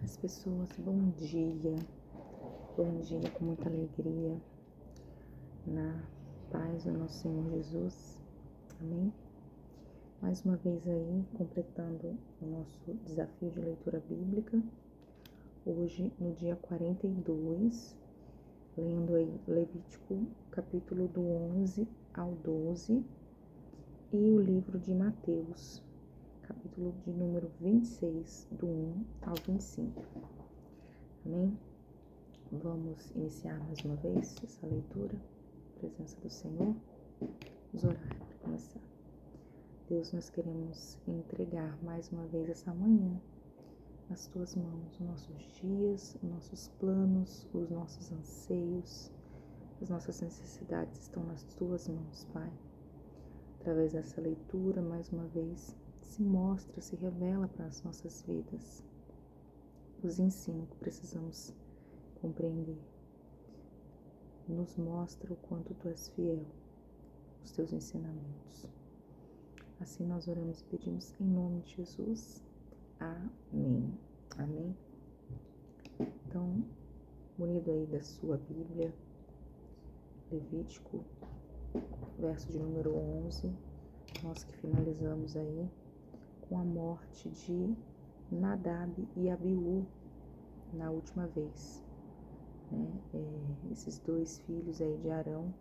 As pessoas, bom dia com muita alegria, na paz do nosso Senhor Jesus, amém? Mais uma vez aí, completando o nosso desafio de leitura bíblica, hoje no dia 42, lendo aí Levítico, capítulo do 11 ao 12, e o livro de Mateus, capítulo de número 26, do 1 ao 25. Amém? Vamos iniciar mais uma vez essa leitura, presença do Senhor. Vamos orar para começar. Deus, nós queremos entregar mais uma vez essa manhã nas Tuas mãos, os nossos dias, os nossos planos, os nossos anseios, as nossas necessidades estão nas Tuas mãos, Pai. Através dessa leitura, mais uma vez, se mostra, se revela para as nossas vidas. Os ensina que precisamos compreender. Nos mostra o quanto Tu és fiel, os Teus ensinamentos. Assim nós oramos e pedimos em nome de Jesus. Amém. Amém. Então, unido aí da sua Bíblia, Levítico, verso de número 11, nós que finalizamos aí com a morte de Nadab e Abiú na última vez, né? Esses dois filhos aí de Arão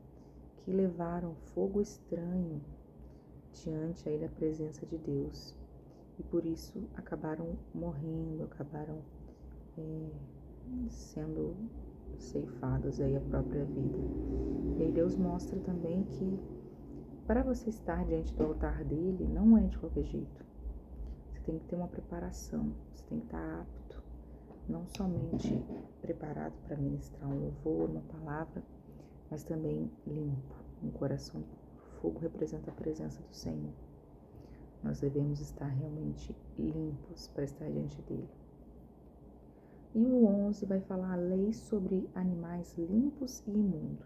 que levaram fogo estranho diante aí da presença de Deus e por isso acabaram morrendo, acabaram sendo ceifados aí a própria vida. E aí Deus mostra também que para você estar diante do altar dele não é de qualquer jeito. Você tem que ter uma preparação, você tem que estar apto, não somente preparado para ministrar um louvor, uma palavra, mas também limpo, um coração puro. Fogo representa a presença do Senhor. Nós devemos estar realmente limpos para estar diante dele. E o 11 vai falar a lei sobre animais limpos e imundos.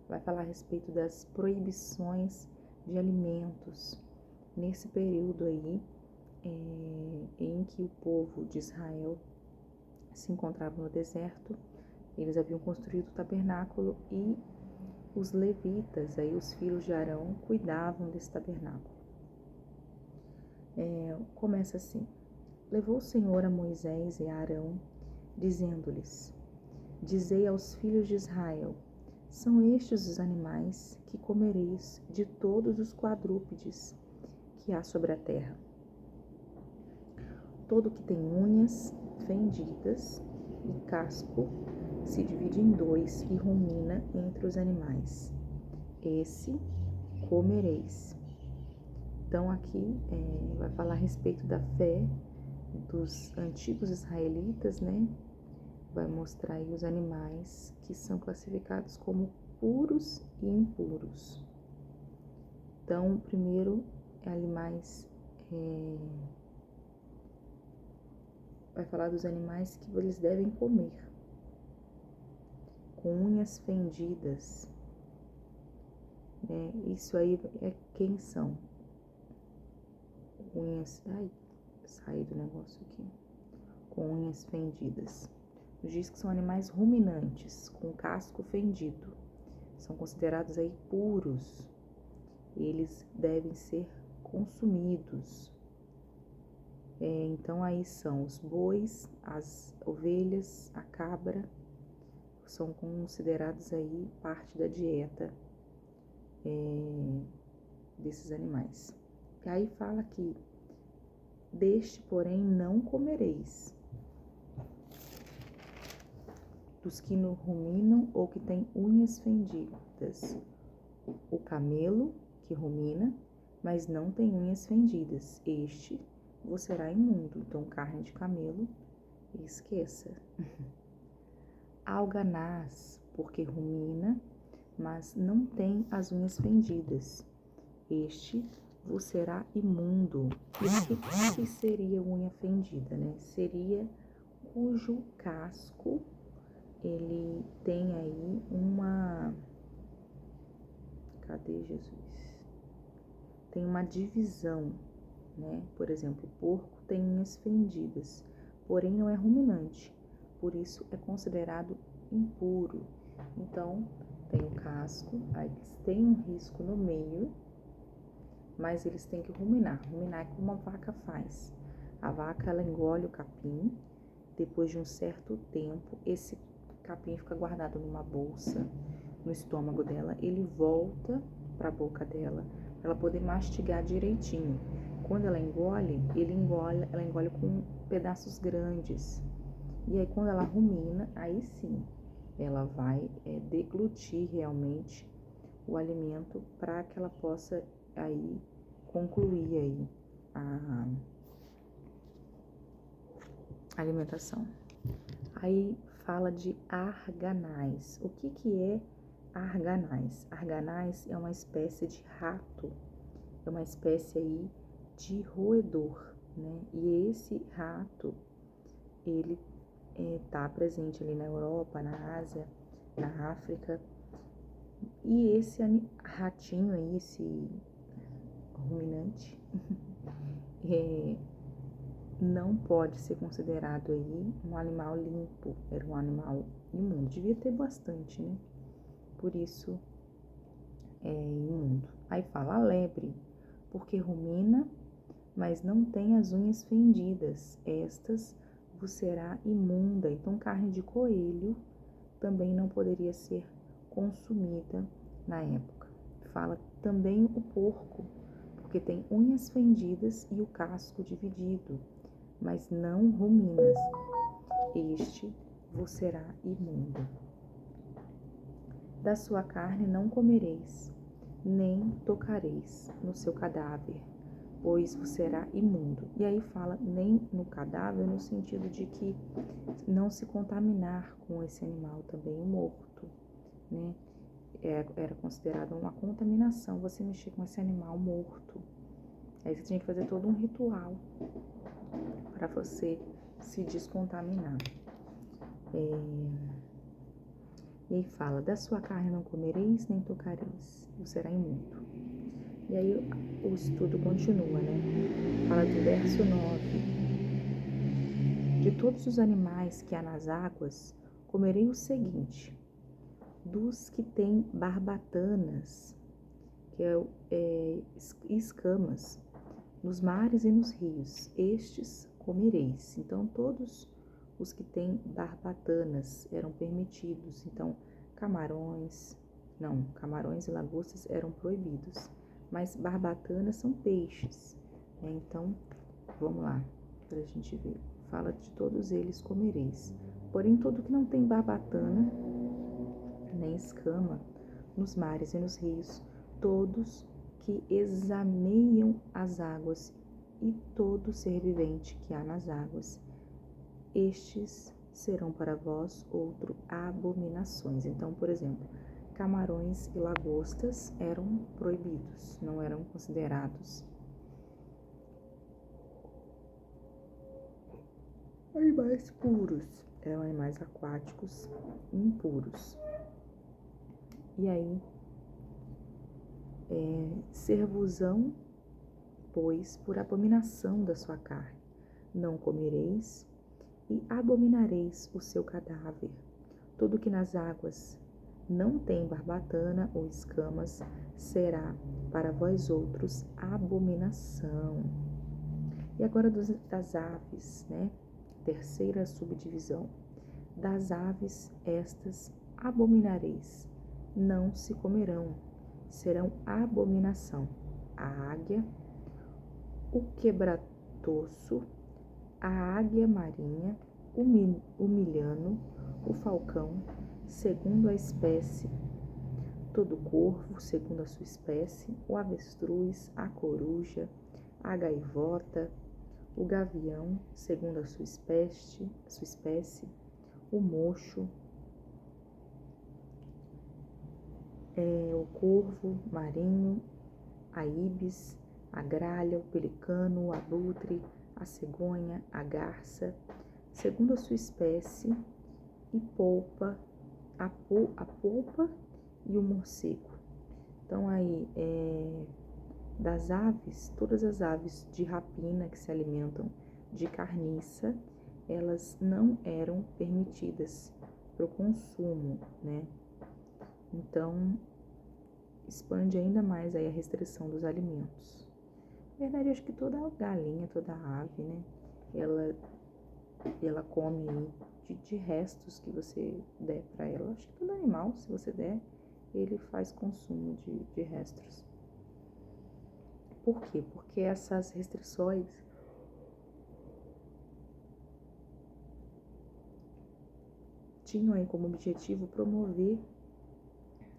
Vai falar a respeito das proibições de alimentos nesse período aí em que o povo de Israel se encontrava no deserto. Eles haviam construído o tabernáculo e os levitas, aí os filhos de Arão, cuidavam desse tabernáculo. Começa assim: levou o Senhor a Moisés e a Arão, dizendo-lhes: dizei aos filhos de Israel: são estes os animais que comereis de todos os quadrúpedes que há sobre a terra. Todo que tem unhas fendidas e casco se divide em dois e rumina entre os animais. Esse comereis. Então aqui vai falar a respeito da fé dos antigos israelitas, né? Vai mostrar aí os animais que são classificados como puros e impuros. Então, primeiro, animais, vai falar dos animais que eles devem comer, com unhas fendidas. Isso aí quem são? Unhas, saí do negócio aqui. Com unhas fendidas. Diz que são animais ruminantes, com casco fendido. São considerados aí puros. Eles devem ser consumidos. Então aí são os bois, as ovelhas, a cabra, são considerados aí parte da dieta desses animais. E aí fala que deste, porém, não comereis. Dos que não ruminam ou que têm unhas fendidas. O camelo, que rumina, mas não tem unhas fendidas, este vos será imundo. Então, carne de camelo, esqueça. Alganaz, porque rumina, mas não tem as unhas fendidas, este vos será imundo. E o que seria unha fendida, né? Seria cujo casco ele tem aí uma... Cadê Jesus? Tem uma divisão, né? Por exemplo, o porco tem unhas fendidas, porém não é ruminante, por isso é considerado impuro. Então, tem o casco, aí eles têm um risco no meio, mas eles têm que ruminar. Ruminar é como a vaca faz. A vaca, ela engole o capim, depois de um certo tempo, esse capim fica guardado numa bolsa, no estômago dela, ele volta para a boca dela, para ela poder mastigar direitinho. Quando ela engole, ela engole com pedaços grandes. E aí quando ela rumina, aí sim, ela vai deglutir realmente o alimento para que ela possa aí concluir aí a alimentação. Aí fala de arganaz. O que é arganaz? Arganaz é uma espécie de rato, é uma espécie aí de roedor, né? E esse rato, ele tá presente ali na Europa, na Ásia, na África. E esse ratinho aí, esse ruminante, não pode ser considerado aí um animal limpo, era um animal imundo. Devia ter bastante, né? Por isso é imundo. Aí fala a lebre, porque rumina, mas não tem as unhas fendidas. Estas vos será imunda. Então, carne de coelho também não poderia ser consumida na época. Fala também o porco, porque tem unhas fendidas e o casco dividido, mas não ruminas. Este vos será imundo. Da sua carne não comereis, nem tocareis no seu cadáver, pois vos será imundo. E aí fala nem no cadáver, no sentido de que não se contaminar com esse animal também, o morto, né? Era considerado uma contaminação você mexer com esse animal morto. Aí você tinha que fazer todo um ritual para você se descontaminar. E aí fala, da sua carne não comereis, nem tocareis, você será imundo. E aí o estudo continua, né? Fala do verso 9. De todos os animais que há nas águas, comerei o seguinte: dos que têm barbatanas, que escamas, nos mares e nos rios, estes comereis. Então, todos os que têm barbatanas eram permitidos. Então, camarões e lagostas eram proibidos. Mas barbatanas são peixes, né? Então, vamos lá, para a gente ver. Fala de todos eles comereis. Porém, tudo que não tem barbatana, nem escama, nos mares e nos rios, todos que exameiam as águas e todo ser vivente que há nas águas, estes serão para vós abominações. Então, por exemplo, camarões e lagostas eram proibidos, não eram considerados animais puros, eram animais aquáticos impuros. E aí, ser-vos-ão, pois, por abominação da sua carne, não comereis e abominareis o seu cadáver. Tudo que nas águas não tem barbatana ou escamas será para vós outros abominação. E agora das aves, né? Terceira subdivisão. Das aves estas abominareis, não se comerão, serão abominação. A águia, o quebratoço, a águia marinha, o milhano, o falcão, segundo a espécie, todo corvo, segundo a sua espécie, o avestruz, a coruja, a gaivota, o gavião, segundo a sua espécie, o mocho, o corvo marinho, a ibis, a gralha, o pelicano, o abutre, a cegonha, a garça, segundo a sua espécie, e a polpa e o morcego. Então aí, das aves, todas as aves de rapina que se alimentam de carniça, elas não eram permitidas para o consumo, né? Então, expande ainda mais aí a restrição dos alimentos. Na verdade, acho que toda galinha, toda ave, né? Ela come aí de restos que você der para ela. Acho que todo animal, se você der, ele faz consumo de restos. Por quê? Porque essas restrições tinham aí como objetivo promover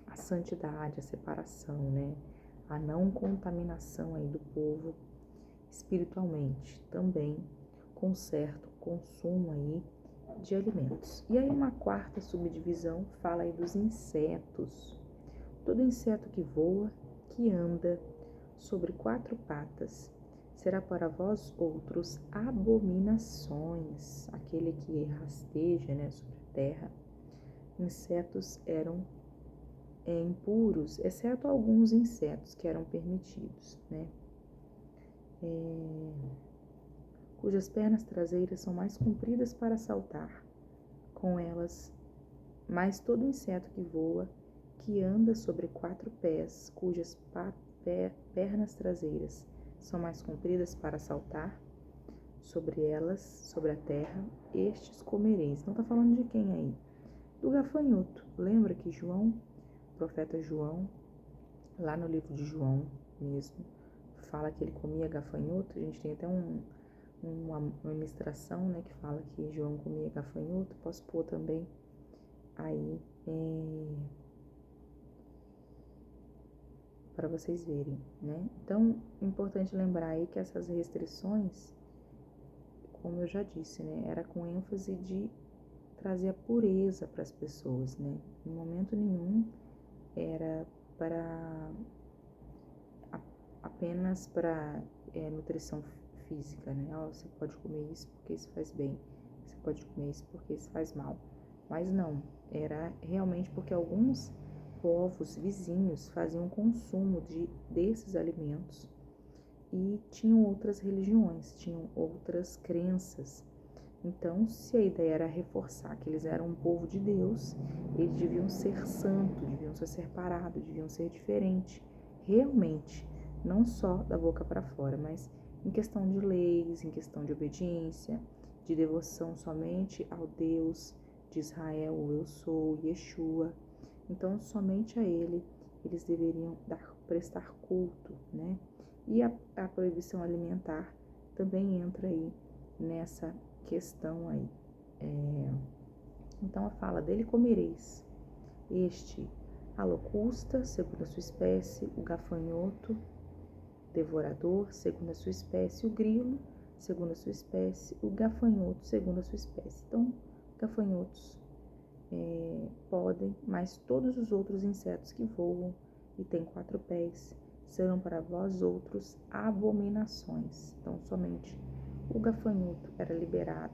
a santidade, a separação, né? A não contaminação aí do povo espiritualmente, também com certo consumo aí de alimentos. E aí uma quarta subdivisão fala aí dos insetos. Todo inseto que voa, que anda sobre 4 patas, será para vós outros abominações. Aquele que rasteja, né, sobre a terra. Insetos eram impuros, exceto alguns insetos que eram permitidos, né? Cujas pernas traseiras são mais compridas para saltar, com elas, mas todo inseto que voa, que anda sobre 4 pés, cujas pernas traseiras são mais compridas para saltar, sobre elas, sobre a terra, estes comereis. Não está falando de quem aí? Do gafanhoto. Lembra que João, o profeta João, lá no livro de João mesmo, fala que ele comia gafanhoto. A gente tem até uma ministração, né, que fala que João comia gafanhoto. Posso pôr também aí para vocês verem, né? Então, importante lembrar aí que essas restrições, como eu já disse, né, era com ênfase de trazer a pureza para as pessoas, né? Em momento nenhum era para apenas para nutrição física, né? Você pode comer isso porque isso faz bem, você pode comer isso porque isso faz mal. Mas não, era realmente porque alguns povos vizinhos faziam consumo desses alimentos e tinham outras religiões, tinham outras crenças. Então, se a ideia era reforçar que eles eram um povo de Deus, eles deviam ser santos, deviam ser separados, deviam ser diferentes, realmente, não só da boca para fora, mas em questão de leis, em questão de obediência, de devoção somente ao Deus de Israel, o Eu Sou, Yeshua. Então, somente a Ele eles deveriam prestar culto, né? E a proibição alimentar também entra aí nessa questão aí. Então, a fala dele comereis a locusta, segundo a sua espécie, o gafanhoto, devorador, segundo a sua espécie, o grilo, segundo a sua espécie, o gafanhoto, segundo a sua espécie. Então, gafanhotos podem, mas todos os outros insetos que voam e têm 4 pés serão para vós outros abominações. Então, somente o gafanhoto era liberado.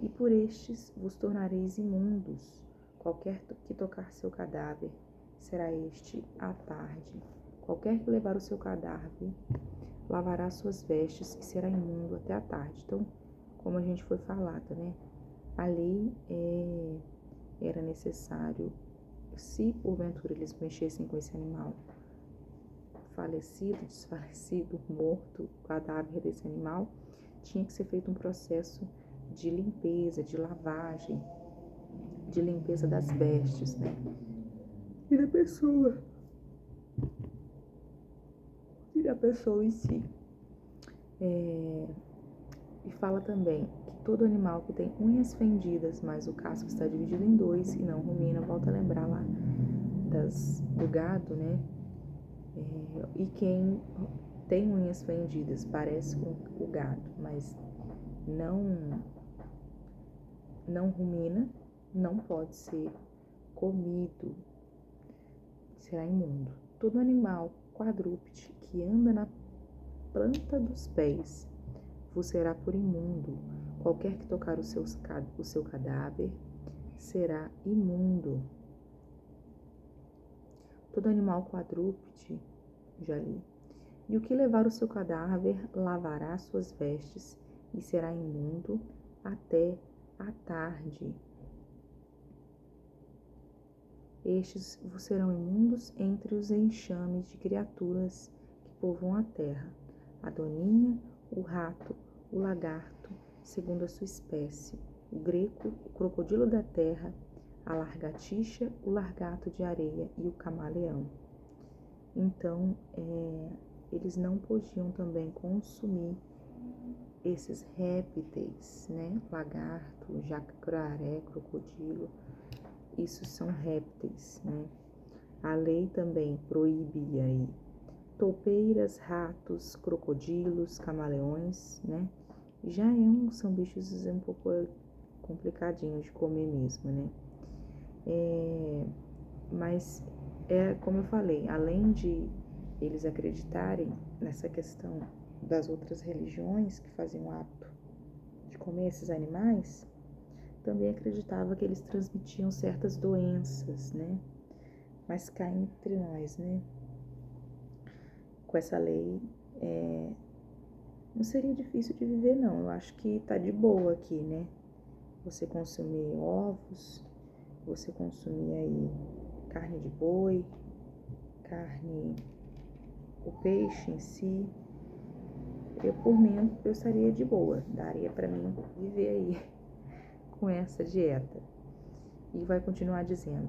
E por estes vos tornareis imundos. Qualquer que tocar seu cadáver será este à tarde. Qualquer que levar o seu cadáver lavará suas vestes e será imundo até a tarde. Então, como a gente foi falado, né? Ali era necessário, se porventura eles mexessem com esse animal falecido, desfalecido, morto, o cadáver desse animal, tinha que ser feito um processo de limpeza, de lavagem, de limpeza das vestes, né? E da pessoa. E da pessoa em si. E fala também que todo animal que tem unhas fendidas, mas o casco está dividido em 2 e não rumina, volta a lembrar lá do gado, né? E quem tem unhas fendidas parece com o gado, mas não rumina, não pode ser comido, será imundo. Todo animal quadrúpede que anda na planta dos pés vos será por imundo. Qualquer que tocar o seu cadáver será imundo. Todo animal quadrúpede, já li. E o que levar o seu cadáver lavará suas vestes e será imundo até a tarde. Estes vos serão imundos entre os enxames de criaturas que povoam a terra: a doninha, o rato, o lagarto, segundo a sua espécie, o greco, o crocodilo da terra, a largatixa, o largato de areia e o camaleão. Então, eles não podiam também consumir esses répteis, né? Lagarto, jacaré, crocodilo, isso são répteis, né? A lei também proíbe aí toupeiras, ratos, crocodilos, camaleões, né? São bichos um pouco complicadinhos de comer mesmo, né? Mas como eu falei, além de eles acreditarem nessa questão das outras religiões que faziam o hábito de comer esses animais, também acreditava que eles transmitiam certas doenças, né? Mas cá entre nós, né? Com essa lei, não seria difícil de viver, não. Eu acho que tá de boa aqui, né? Você consumir ovos, você consumir aí carne de boi, o peixe em si. Por mim, eu estaria de boa. Daria para mim viver aí com essa dieta. E vai continuar dizendo: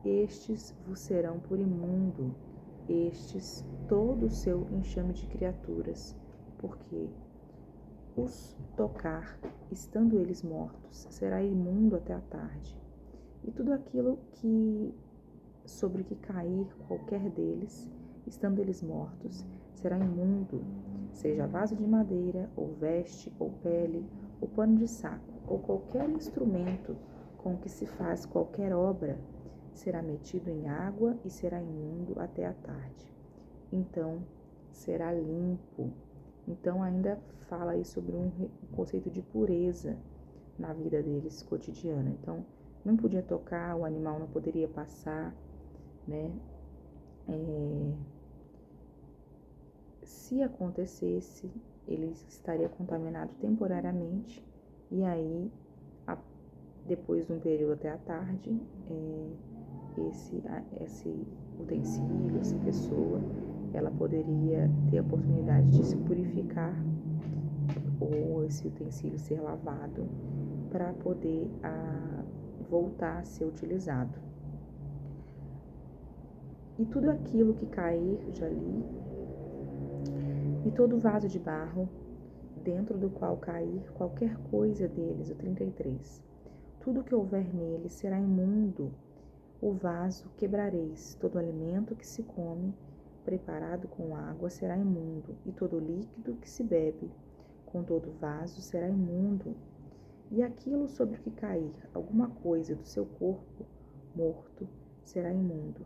estes vos serão por imundo, estes todo o seu enxame de criaturas, porque os tocar, estando eles mortos, será imundo até a tarde. E tudo aquilo sobre que cair qualquer deles, estando eles mortos, será imundo, seja vaso de madeira, ou veste, ou pele, ou pano de saco, ou qualquer instrumento com que se faz qualquer obra, será metido em água e será imundo até a tarde. Então, será limpo. Então, ainda fala aí sobre um conceito de pureza na vida deles cotidiana. Então, não podia tocar, o animal não poderia passar, né? Se acontecesse, ele estaria contaminado temporariamente e aí, depois de um período até a tarde, esse utensílio, essa pessoa, ela poderia ter a oportunidade de se purificar ou esse utensílio ser lavado para poder voltar a ser utilizado. E tudo aquilo que cair, já li, e todo vaso de barro, dentro do qual cair qualquer coisa deles, o 33. Tudo que houver nele será imundo. O vaso quebrareis, todo alimento que se come, preparado com água, será imundo, e todo líquido que se bebe, com todo vaso, será imundo. E aquilo sobre o que cair alguma coisa do seu corpo morto, será imundo.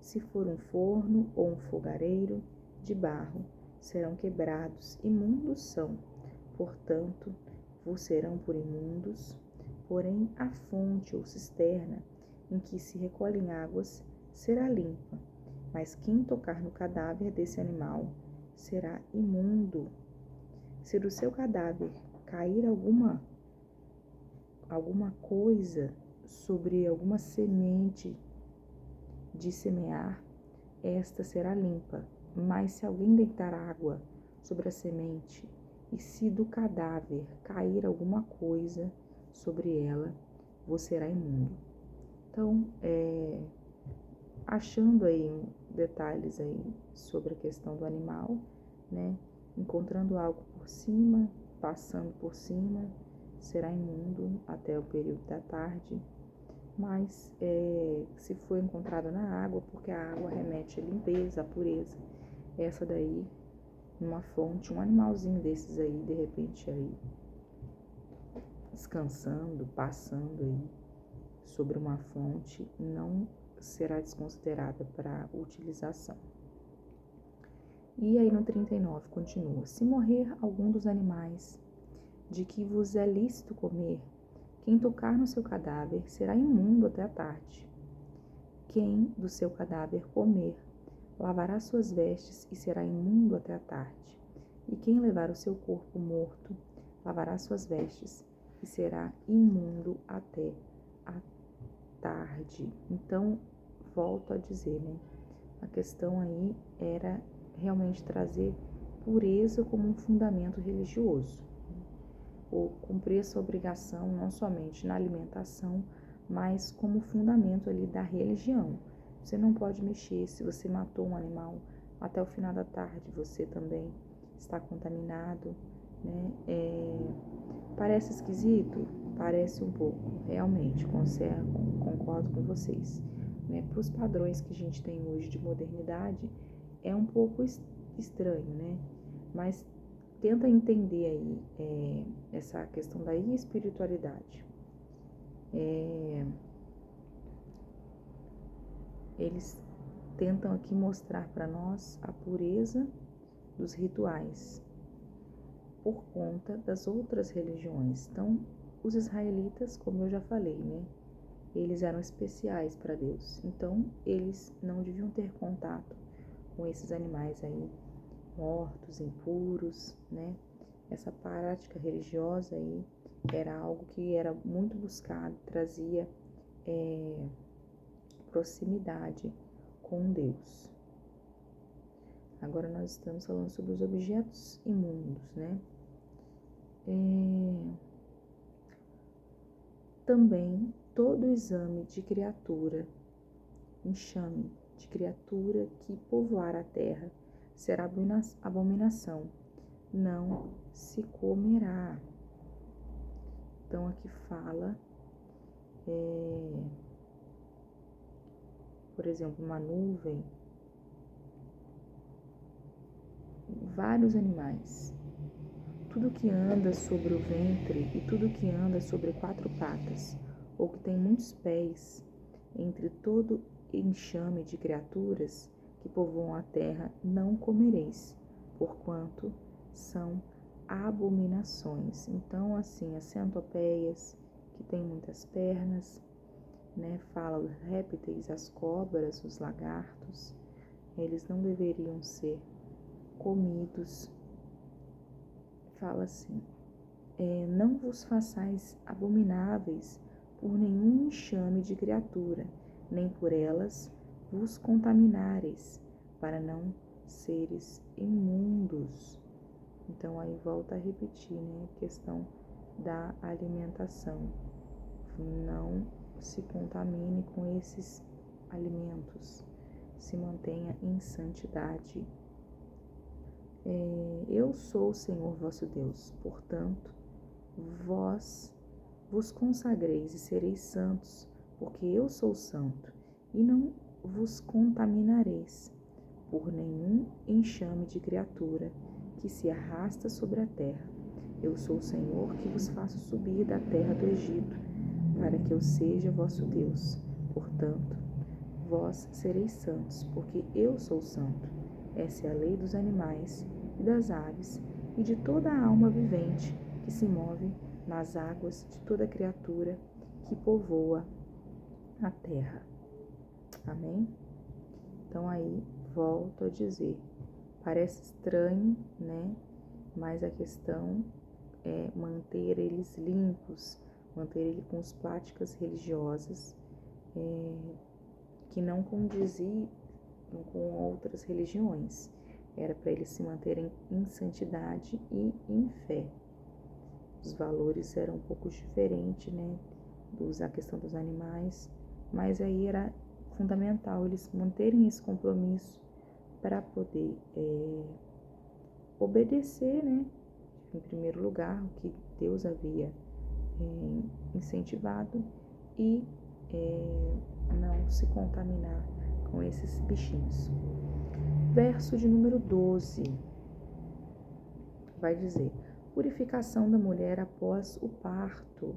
Se for um forno ou um fogareiro de barro, serão quebrados, imundos são. Portanto, vos serão por imundos, porém a fonte ou cisterna em que se recolhem águas será limpa, mas quem tocar no cadáver desse animal será imundo. Se do seu cadáver cair alguma coisa sobre alguma semente de semear, esta será limpa. Mas se alguém deitar água sobre a semente, e se do cadáver cair alguma coisa sobre ela, vos será imundo. Então, achando aí detalhes aí sobre a questão do animal, né? Encontrando algo por cima, passando por cima, será imundo até o período da tarde. Mas se for encontrado na água, porque a água remete à limpeza, à pureza, essa daí, numa fonte, um animalzinho desses aí, de repente aí, descansando, passando aí sobre uma fonte, não será desconsiderada para utilização. E aí no 39 continua: se morrer algum dos animais de que vos é lícito comer, quem tocar no seu cadáver será imundo até a tarde. Quem do seu cadáver comer, lavará suas vestes e será imundo até a tarde. E quem levar o seu corpo morto, lavará suas vestes e será imundo até a tarde. Então, volto a dizer, né? A questão aí era realmente trazer pureza como um fundamento religioso, ou cumprir essa obrigação não somente na alimentação, mas como fundamento ali da religião. Você não pode mexer, se você matou um animal até o final da tarde, você também está contaminado, né? Parece esquisito? Parece um pouco, realmente, concordo com vocês. Né? Para os padrões que a gente tem hoje de modernidade, é um pouco estranho, né? Mas tenta entender aí essa questão da espiritualidade. Eles tentam aqui mostrar para nós a pureza dos rituais por conta das outras religiões. Então, os israelitas, como eu já falei, né? Eles eram especiais para Deus. Então, eles não deviam ter contato com esses animais aí mortos, impuros, né? Essa prática religiosa aí era algo que era muito buscado, trazia proximidade com Deus. Agora nós estamos falando sobre os objetos imundos, né? Também todo exame de criatura, enxame de criatura que povoar a terra, será abominação, não se comerá. Então aqui fala, por exemplo, uma nuvem, vários animais, tudo que anda sobre o ventre e tudo que anda sobre 4 patas, ou que tem muitos pés, entre todo enxame de criaturas que povoam a terra, não comereis, porquanto são abominações. Então, assim, as centopeias, que têm muitas pernas, né? Fala os répteis, as cobras, os lagartos, eles não deveriam ser comidos. Fala assim, não vos façais abomináveis por nenhum enxame de criatura, nem por elas vos contaminareis, para não seres imundos. Então aí volta a repetir, né, a questão da alimentação. Não se contamine com esses alimentos, se mantenha em santidade. Eu sou o Senhor vosso Deus, portanto, vós vos consagreis e sereis santos, porque eu sou santo, e não vos contaminareis por nenhum enxame de criatura que se arrasta sobre a terra. Eu sou o Senhor que vos faço subir da terra do Egito, para que eu seja vosso Deus. Portanto, vós sereis santos, porque eu sou santo. Essa é a lei dos animais e das aves e de toda a alma vivente que se move nas águas, de toda criatura que povoa a terra. Amém? Então aí volto a dizer, parece estranho, né? Mas a questão é manter eles limpos, manter ele com as práticas religiosas que não condiziam com outras religiões. Era para eles se manterem em santidade e em fé. Os valores eram um pouco diferentes, né? A questão dos animais, mas aí era fundamental eles manterem esse compromisso para poder obedecer, né? Em primeiro lugar, o que Deus havia incentivado e não se contaminar com esses bichinhos. Verso de número 12 vai dizer: purificação da mulher após o parto.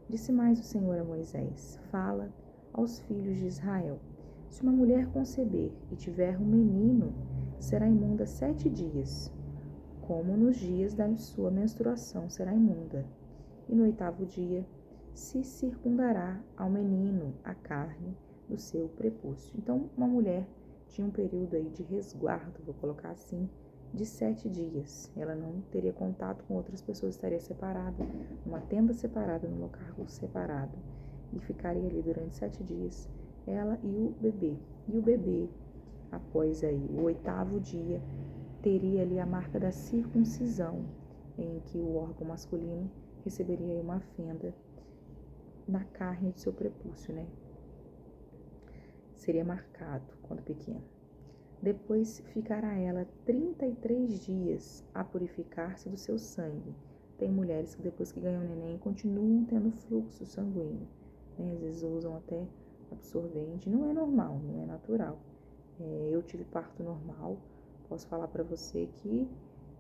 Disse mais o Senhor a Moisés: fala aos filhos de Israel: se uma mulher conceber e tiver um menino, será imunda 7 dias, como nos dias da sua menstruação será imunda. E no 8º dia se circundará ao menino a carne do seu prepúcio. Então, uma mulher tinha um período aí de resguardo, vou colocar assim, de 7 dias. Ela não teria contato com outras pessoas, estaria separada, numa tenda separada, num local separado, e ficaria ali durante 7 dias, ela e o bebê. E o bebê, após aí o 8º dia, teria ali a marca da circuncisão, em que o órgão masculino receberia aí uma fenda na carne do seu prepúcio, né? Seria marcado quando pequeno. Depois ficará ela 33 dias a purificar-se do seu sangue. Tem mulheres que depois que ganham neném continuam tendo fluxo sanguíneo, né? Às vezes usam até absorvente. Não é normal, não é natural. Eu tive parto normal. Posso falar para você que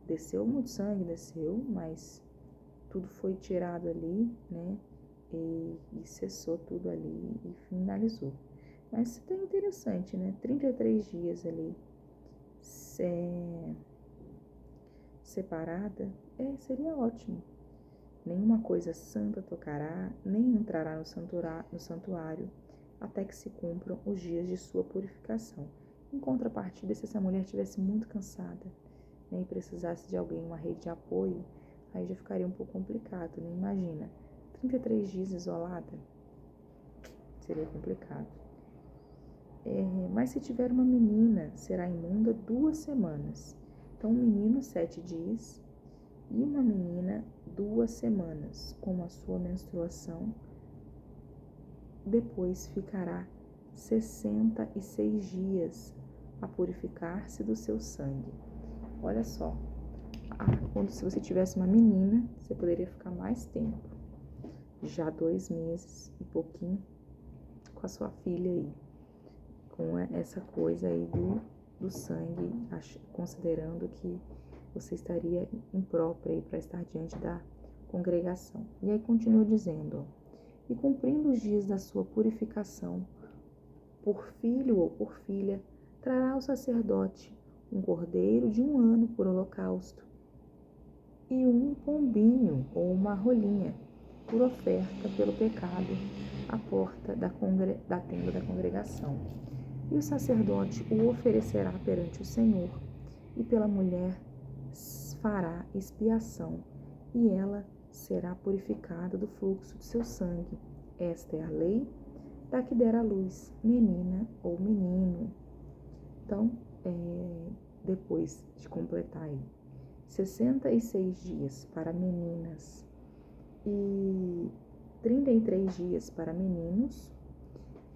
desceu muito sangue, desceu, mas tudo foi tirado ali, né? E cessou tudo ali e finalizou. Mas é interessante, né? 33 dias ali separada, seria ótimo. Nenhuma coisa santa tocará, nem entrará no santuário, até que se cumpram os dias de sua purificação. Em contrapartida, se essa mulher estivesse muito cansada, né, e precisasse de alguém, uma rede de apoio, aí já ficaria um pouco complicado, né? Imagina, 33 dias isolada, seria complicado. Mas se tiver uma menina, será imunda 2 semanas. Então, um menino 7 dias e uma menina 2 semanas, como a sua menstruação. Depois ficará 66 dias a purificar-se do seu sangue. Olha só, se você tivesse uma menina, você poderia ficar mais tempo. Já 2 meses e pouquinho com a sua filha aí. Com essa coisa aí do sangue, considerando que você estaria imprópria aí para estar diante da congregação. E aí continua dizendo, e cumprindo os dias da sua purificação, por filho ou por filha, trará ao sacerdote um cordeiro de 1 ano por holocausto e um pombinho ou uma rolinha por oferta pelo pecado à porta da tenda da congregação. E o sacerdote o oferecerá perante o Senhor, e pela mulher fará expiação, e ela será purificada do fluxo de seu sangue. Esta é a lei da que der à luz, menina ou menino. Então, depois de completar aí 66 dias para meninas e 33 dias para meninos,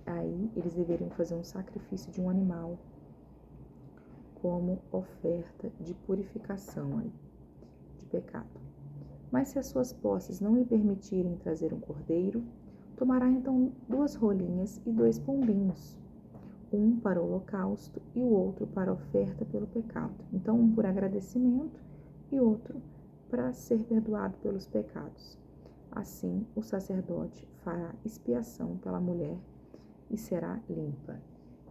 aí eles deveriam fazer um sacrifício de um animal como oferta de purificação aí, de pecado. Mas se as suas posses não lhe permitirem trazer um cordeiro, tomará então 2 rolinhas e 2 pombinhos, um para o holocausto e o outro para a oferta pelo pecado. Então, um por agradecimento e outro para ser perdoado pelos pecados. Assim, o sacerdote fará expiação pela mulher e será limpa.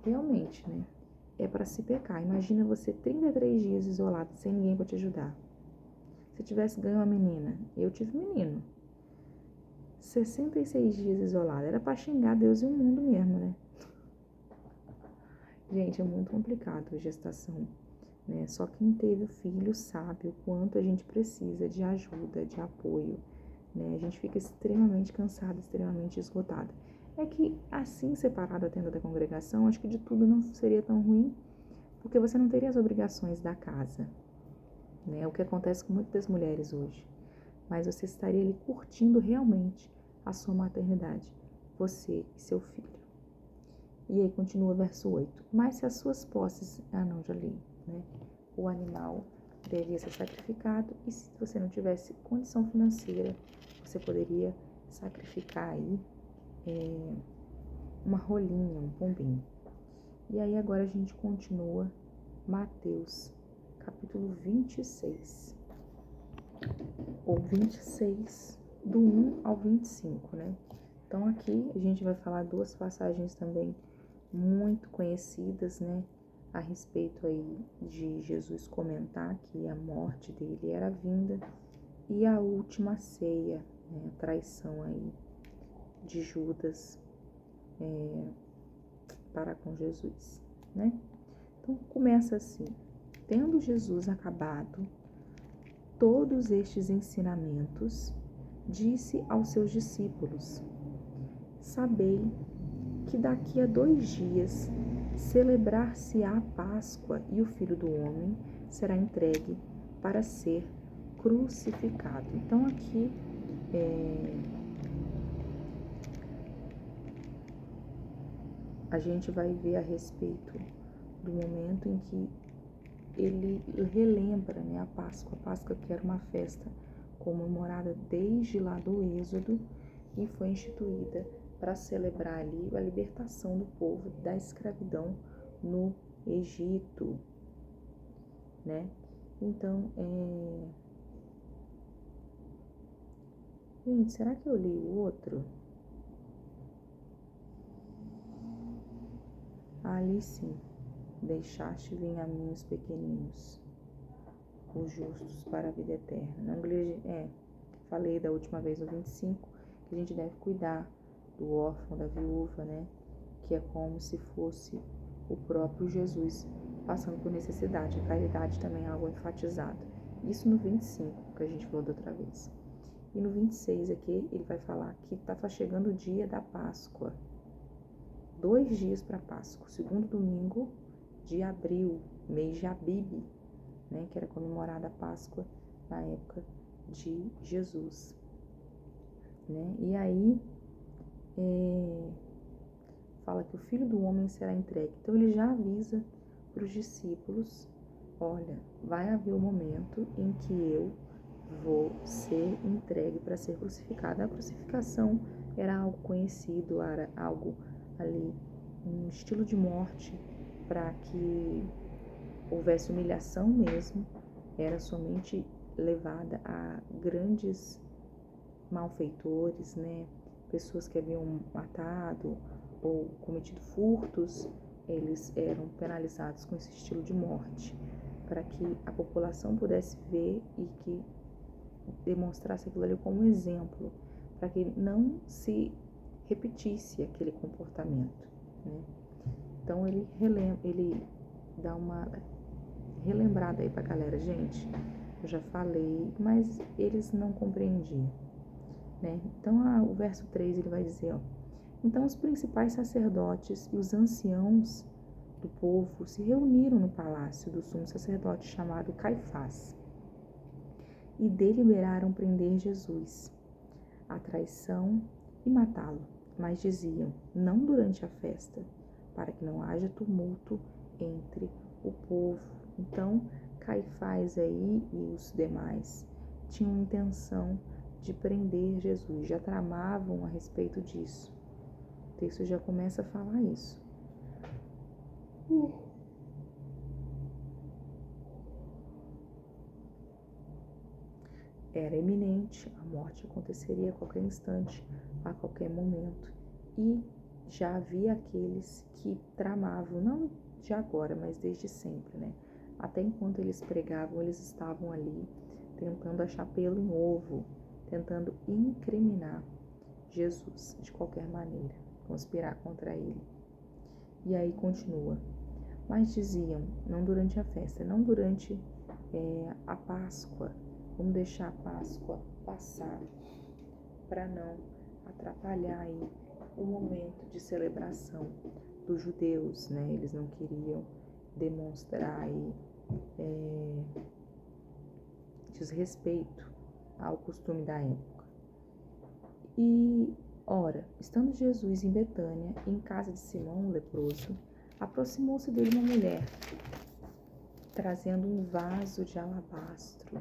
Realmente, né? É para se pecar. Imagina você 33 dias isolado, sem ninguém para te ajudar. Se tivesse ganho uma menina, eu tive menino. 66 dias isolado, era para xingar Deus e o mundo mesmo, né? Gente, é muito complicado a gestação, né? Só quem teve o filho sabe o quanto a gente precisa de ajuda, de apoio, né? A gente fica extremamente cansada, extremamente esgotada. É que assim, separado a tenda da congregação, acho que de tudo não seria tão ruim, porque você não teria as obrigações da casa, né? O que acontece com muitas das mulheres hoje. Mas você estaria ali curtindo realmente a sua maternidade, você e seu filho. E aí continua o verso 8. Mas se as suas posses... já li, né? O animal deveria ser sacrificado, e se você não tivesse condição financeira, você poderia sacrificar aí uma rolinha, um pombinho. E aí agora a gente continua Mateus, capítulo 26. Ou 26, do 1 ao 25, né? Então aqui a gente vai falar 2 passagens também muito conhecidas, né? A respeito aí de Jesus comentar que a morte dele era vinda, e a última ceia, né? A traição aí de Judas para com Jesus, né? Então começa assim, tendo Jesus acabado todos estes ensinamentos, disse aos seus discípulos: sabei que daqui a 2 dias celebrar-se-á a Páscoa e o Filho do Homem será entregue para ser crucificado. Então aqui a gente vai ver a respeito do momento em que ele relembra, né, a Páscoa que era uma festa comemorada desde lá do Êxodo e foi instituída para celebrar ali a libertação do povo da escravidão no Egito, né? Então, gente, será que eu li o outro? Ali sim. Deixaste vir a mim os pequeninos, os justos para a vida eterna. Falei da última vez no 25 que a gente deve cuidar do órfão, da viúva, né? Que é como se fosse o próprio Jesus passando por necessidade. A caridade também é algo enfatizado. Isso no 25, que a gente falou da outra vez. E no 26 aqui, ele vai falar que está chegando o dia da Páscoa. 2 dias para a Páscoa. Segundo domingo de abril, mês de Abibe, né? Que era comemorada a Páscoa na época de Jesus, né? E aí fala que o Filho do Homem será entregue. Então ele já avisa para os discípulos: olha, vai haver um momento em que eu vou ser entregue para ser crucificado. A crucificação era algo conhecido, era algo ali, um estilo de morte para que houvesse humilhação mesmo, era somente levada a grandes malfeitores, né? Pessoas que haviam matado ou cometido furtos, eles eram penalizados com esse estilo de morte, para que a população pudesse ver e que demonstrasse aquilo ali como exemplo, para que não se repetisse aquele comportamento, né? Então ele dá uma relembrada aí pra galera: gente, eu já falei, mas eles não compreendiam, né? Então o verso 3 ele vai dizer, então os principais sacerdotes e os anciãos do povo se reuniram no palácio do sumo sacerdote chamado Caifás e deliberaram prender Jesus, a traição e matá-lo, mas diziam: não durante a festa, para que não haja tumulto entre o povo. Então Caifás aí e os demais tinham intenção de prender Jesus, já tramavam a respeito disso. O texto já começa a falar isso. Era iminente, a morte aconteceria a qualquer instante, a qualquer momento. E já havia aqueles que tramavam, não de agora, mas desde sempre, né? Até enquanto eles pregavam, eles estavam ali tentando achar pelo em ovo, tentando incriminar Jesus de qualquer maneira, conspirar contra ele. E aí continua. Mas diziam: não durante a festa, não durante a Páscoa. Vamos deixar a Páscoa passar para não atrapalhar aí o momento de celebração dos judeus, né? Eles não queriam demonstrar aí desrespeito ao costume da época. E, ora, estando Jesus em Betânia, em casa de Simão, o leproso, aproximou-se dele uma mulher, trazendo um vaso de alabastro,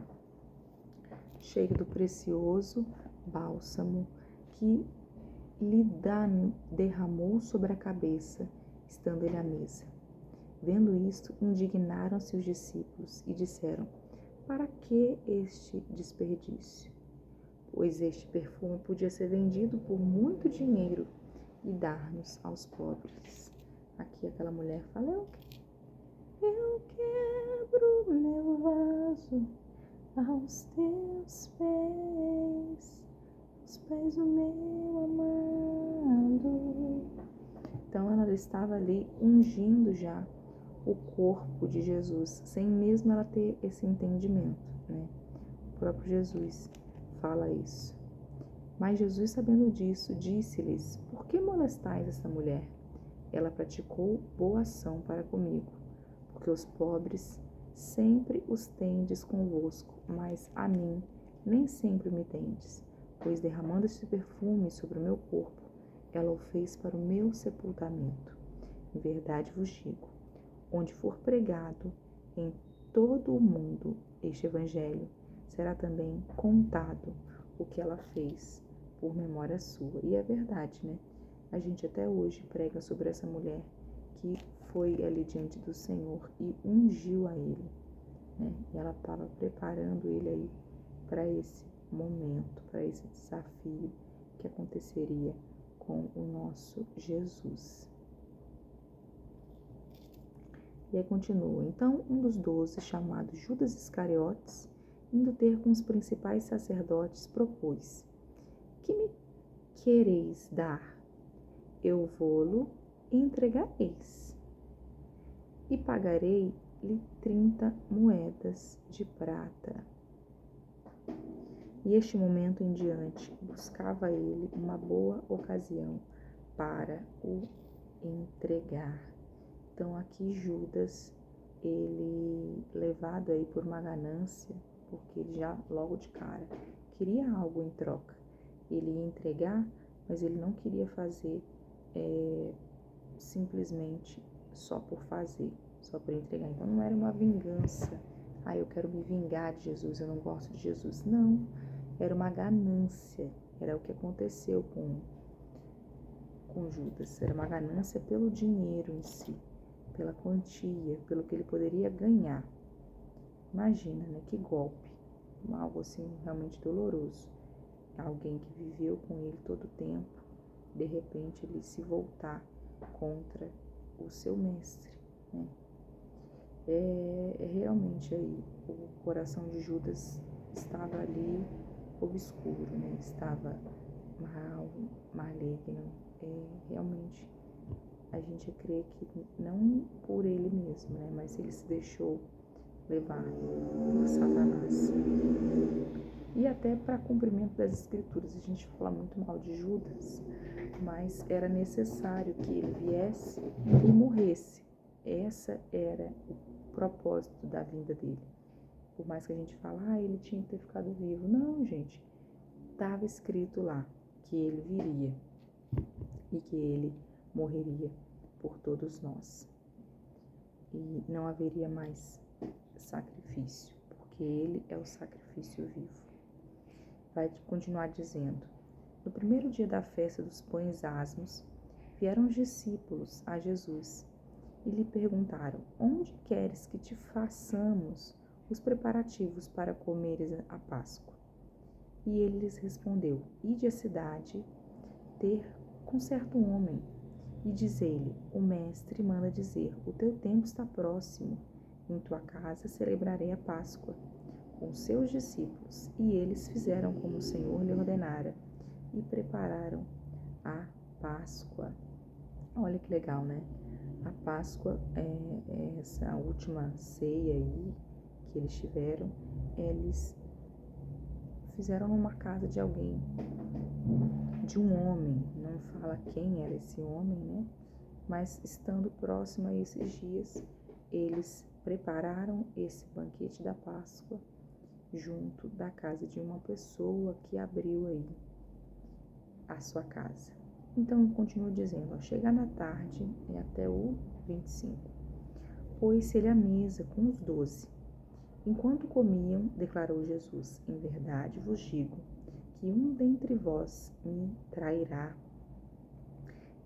cheio do precioso bálsamo, que lhe derramou sobre a cabeça, estando ele à mesa. Vendo isto, indignaram-se os discípulos e disseram: para que este desperdício? Pois este perfume podia ser vendido por muito dinheiro e dar-nos aos pobres. Aqui aquela mulher fala: eu quebro meu vaso aos teus pés, os pés do meu amado. Então ela estava ali ungindo já o corpo de Jesus, sem mesmo ela ter esse entendimento, né? O próprio Jesus fala isso. Mas Jesus, sabendo disso, disse-lhes: Por que molestais esta mulher? Ela praticou boa ação para comigo, porque os pobres sempre os tendes convosco, mas a mim nem sempre me tendes, pois derramando este perfume sobre o meu corpo, ela o fez para o meu sepultamento. Em verdade vos digo, onde for pregado em todo o mundo este evangelho, será também contado o que ela fez por memória sua. E é verdade, né? A gente até hoje prega sobre essa mulher que foi ali diante do Senhor e ungiu a ele, né? E ela estava preparando ele aí para esse momento, para esse desafio que aconteceria com o nosso Jesus. E aí continua. Então, um dos 12, chamado Judas Iscariotes, indo ter com os principais sacerdotes, propôs: Que me quereis dar? Eu vô-lo entregareis, e pagarei-lhe 30 moedas de prata. E este momento em diante buscava ele uma boa ocasião para o entregar. Então aqui Judas, ele levado aí por uma ganância, porque ele já logo de cara queria algo em troca. Ele ia entregar, mas ele não queria fazer simplesmente só por fazer, só por entregar. Então não era uma vingança. Eu quero me vingar de Jesus, eu não gosto de Jesus. Não, era uma ganância. Era o que aconteceu com Judas. Era uma ganância pelo dinheiro em si, pela quantia, pelo que ele poderia ganhar. Imagina, né? Que golpe. Algo assim realmente doloroso. Alguém que viveu com ele todo o tempo, de repente ele se voltar contra o seu mestre, né? Realmente aí o coração de Judas estava ali obscuro, né? Estava mal, maligno. Realmente a gente crê que não por ele mesmo, né? Mas ele se deixou levar por Satanás. E até para cumprimento das escrituras, a gente fala muito mal de Judas, mas era necessário que ele viesse e morresse. Essa era o propósito da vinda dele. Por mais que a gente fale, ele tinha que ter ficado vivo. Não, gente, estava escrito lá que ele viria e que ele morreria por todos nós. E não haveria mais sacrifício, porque ele é o sacrifício vivo. Vai continuar dizendo: No primeiro dia da festa dos pães asmos, vieram os discípulos a Jesus e lhe perguntaram: Onde queres que te façamos os preparativos para comeres a Páscoa? E ele lhes respondeu: Ide à cidade ter com certo homem, e diz-lhe: O mestre manda dizer: O teu tempo está próximo, em tua casa celebrarei a Páscoa com seus discípulos. E eles fizeram como o Senhor lhe ordenara e prepararam a Páscoa. Olha que legal, né? A Páscoa é essa última ceia aí que eles tiveram. Eles fizeram numa casa de alguém, de um homem. Não fala quem era esse homem, né? Mas estando próximo a esses dias, eles prepararam esse banquete da Páscoa junto da casa de uma pessoa que abriu aí a sua casa. Então, continua dizendo, ao chegar na tarde, até o 25, pôs-se ele à mesa com os 12. Enquanto comiam, declarou Jesus: Em verdade vos digo que um dentre vós me trairá.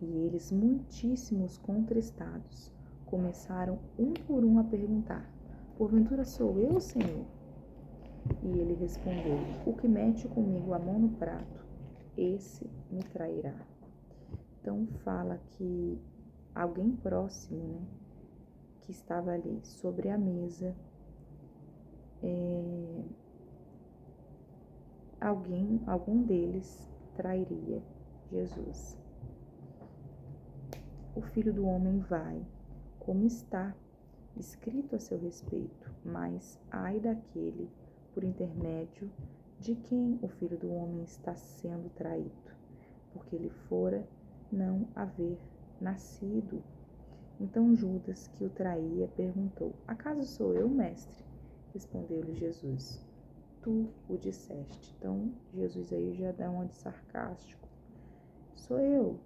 E eles, muitíssimos contristados, começaram um por um a perguntar: Porventura sou eu, Senhor? E ele respondeu: O que mete comigo a mão no prato, esse me trairá. Então fala que alguém próximo, né, que estava ali sobre a mesa, algum deles trairia Jesus. O Filho do Homem vai, como está escrito a seu respeito, mas ai daquele por intermédio de quem o Filho do Homem está sendo traído, porque ele fora não haver nascido. Então Judas, que o traía, perguntou: Acaso sou eu, mestre? Respondeu-lhe Jesus: Tu o disseste. Então Jesus aí já dá uma de sarcástico: Sou eu.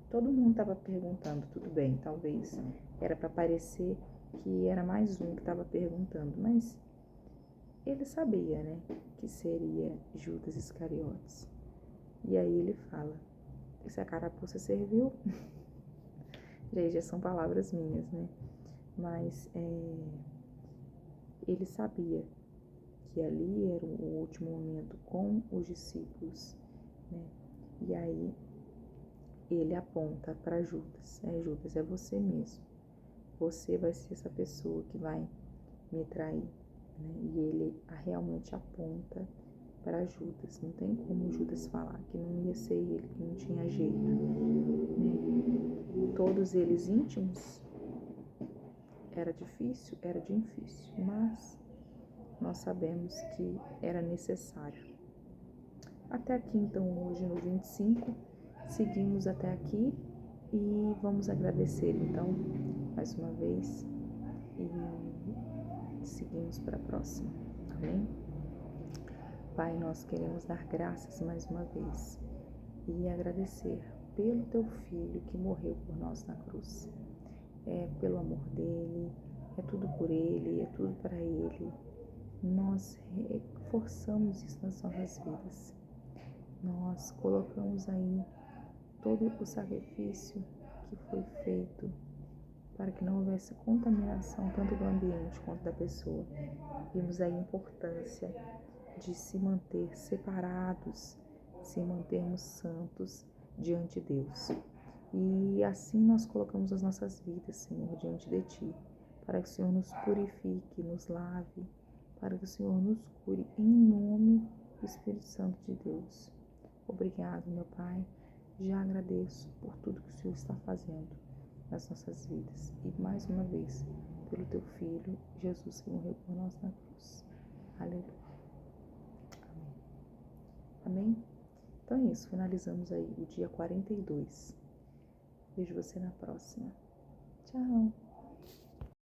Todo mundo estava perguntando, tudo bem, talvez era para parecer que era mais um que estava perguntando, mas ele sabia, né, que seria Judas Iscariotes. E aí ele fala: se a carapuça serviu, já são palavras minhas, né? Mas ele sabia que ali era o último momento com os discípulos, né? E aí ele aponta para Judas: Judas, é você mesmo. Você vai ser essa pessoa que vai me trair, né? E ele realmente aponta para Judas. Não tem como Judas falar que não ia ser ele, que não tinha jeito, né? Todos eles íntimos, era difícil, mas nós sabemos que era necessário. Até aqui, então, hoje no 25, seguimos até aqui e vamos agradecer, então, mais uma vez e seguimos para a próxima. Amém? Pai, nós queremos dar graças mais uma vez e agradecer pelo Teu Filho que morreu por nós na cruz. É pelo amor dele, é tudo por ele, é tudo para ele. Nós reforçamos isso nas nossas vidas. Nós colocamos aí todo o sacrifício que foi feito para que não houvesse contaminação tanto do ambiente quanto da pessoa. Vimos a importância de se manter separados, se mantermos santos diante de Deus. E assim nós colocamos as nossas vidas, Senhor, diante de Ti, para que o Senhor nos purifique, nos lave, para que o Senhor nos cure em nome do Espírito Santo de Deus. Obrigado, meu Pai. Já agradeço por tudo que o Senhor está fazendo nas nossas vidas. E mais uma vez, pelo Teu Filho, Jesus, que morreu por nós na cruz. Aleluia. Amém? Então é isso, finalizamos aí o dia 42. Vejo você na próxima. Tchau!